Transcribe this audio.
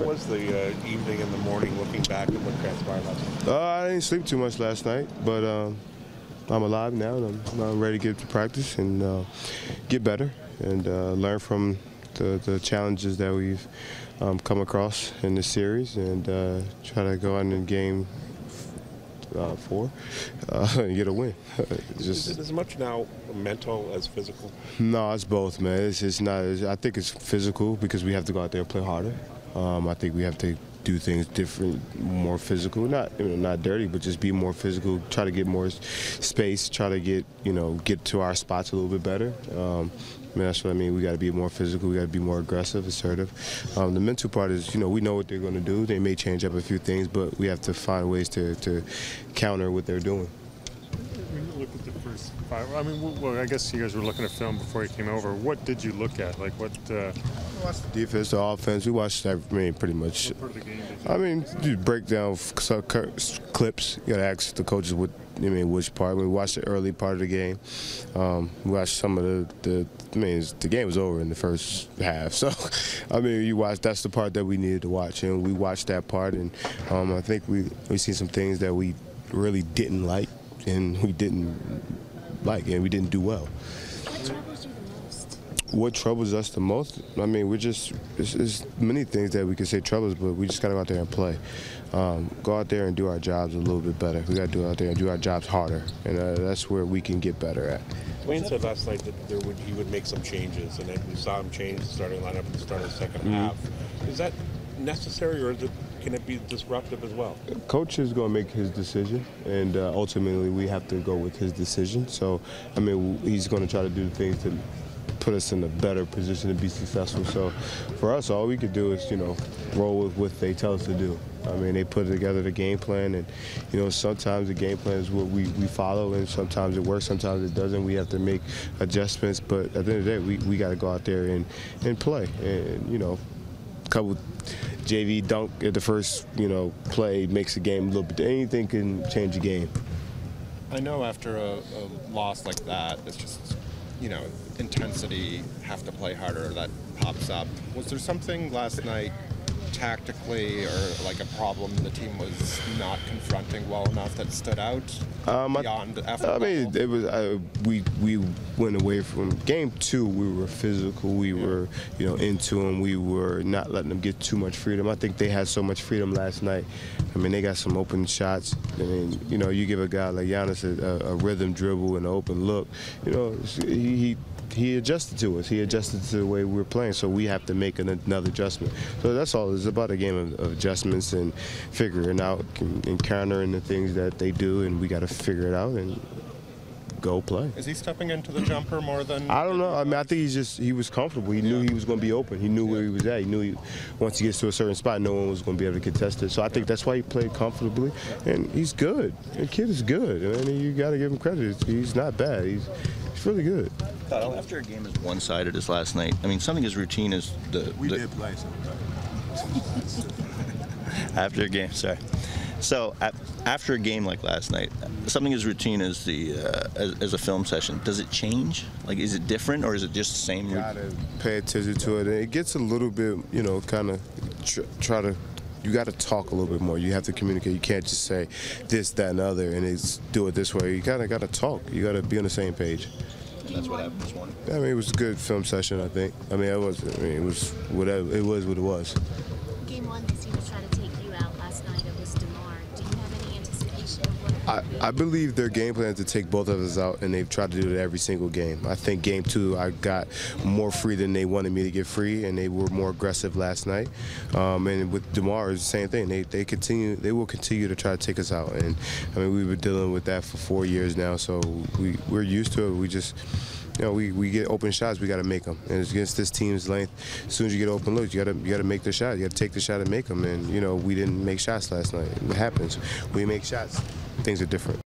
was the evening and the morning looking back at what transpired last night? I didn't sleep too much last night, but I'm alive now, and I'm ready to get to practice and get better and learn from the challenges that we've come across in this series and try to go out in game 4 and get a win. Is it as much now mental as physical? No, it's both, man. It's not. I think it's physical because we have to go out there and play harder. I think we have to do things different, more physical. Not dirty, but just be more physical. Try to get more space. Try to get to our spots a little bit better. That's what I mean. We got to be more physical. We got to be more aggressive, assertive. The mental part is, we know what they're going to do. They may change up a few things, but we have to find ways to counter what they're doing. When you look at the first 5, I guess you guys were looking at film before you came over. What did you look at? Like what? We watched the defense, the offense. We watched pretty much. What part of the game did you? You break down clips. You got to ask the coaches which part. We watched the early part of the game. We watched some of the game was over in the first half. So, you watch. That's the part that we needed to watch, and we watched that part. And I think we seen some things that we really didn't like, and we didn't do well. What troubles you the most? What troubles us the most? There's many things that we could say troubles, but we just got to go out there and play. Go out there and do our jobs a little bit better. We got to go out there and do our jobs harder, and that's where we can get better at. Wayne said last night that he would make some changes, and then we saw him change the starting lineup at the start of the second half. Is that necessary, or can it be disruptive as well? Coach is going to make his decision, and ultimately we have to go with his decision. So, he's going to try to do the things to put us in a better position to be successful. So, for us, all we could do is, roll with what they tell us to do. They put together the game plan, and, sometimes the game plan is what we follow, and sometimes it works, sometimes it doesn't. We have to make adjustments, but at the end of the day, we got to go out there and play. And, a couple JV dunk at the first, play makes the game a little bit. Anything can change the game. I know after a loss like that, it's just, intensity, have to play harder, that pops up. Was there something last night tactically or like a problem the team was not confronting well enough that stood out beyond effort? It was we went away from game 2. We were physical. We were into them. We were not letting them get too much freedom. I think they had so much freedom last night. They got some open shots. You give a guy like Giannis a rhythm dribble and an open look. He adjusted to us. He adjusted to the way we were playing, so we have to make another adjustment. So that's all. It's about a game of adjustments and figuring out and countering the things that they do, and we got to figure it out and go play. Is he stepping into the jumper more than? I don't know. I think he was comfortable. He knew he was going to be open. He knew where he was at. He knew once he gets to a certain spot, no one was going to be able to contest it. So I think that's why he played comfortably, and he's good. The kid is good. You got to give him credit. He's not bad. He's really good. Kyle, after a game as one-sided as last night, something as routine as we did play something. After a game, sorry. So after a game like last night, something as routine as as a film session, does it change? Like, is it different, or is it just the same? You gotta pay attention to it, and it gets a little bit, kind of try to. You got to talk a little bit more. You have to communicate. You can't just say this, that, and other, and do it this way. You kind of got to talk. You got to be on the same page. That's what happened this morning. It was a good film session, I think. It was whatever. It was what it was. Game 1, they seemed to try to take you out last night. It was DeMar. Do you have any anticipation of what? I believe their game plan is to take both of us out, and they've tried to do it every single game. I think game 2, I got more free than they wanted me to get free, and they were more aggressive last night. And with DeMar, it's the same thing. They will continue to try to take us out, and we've been dealing with that for 4 years now, so we're used to it. We just. We get open shots, we got to make them. And it's against this team's length. As soon as you get open looks, you got to make the shot. You got to take the shot and make them. And, we didn't make shots last night. It happens. We make shots. Things are different.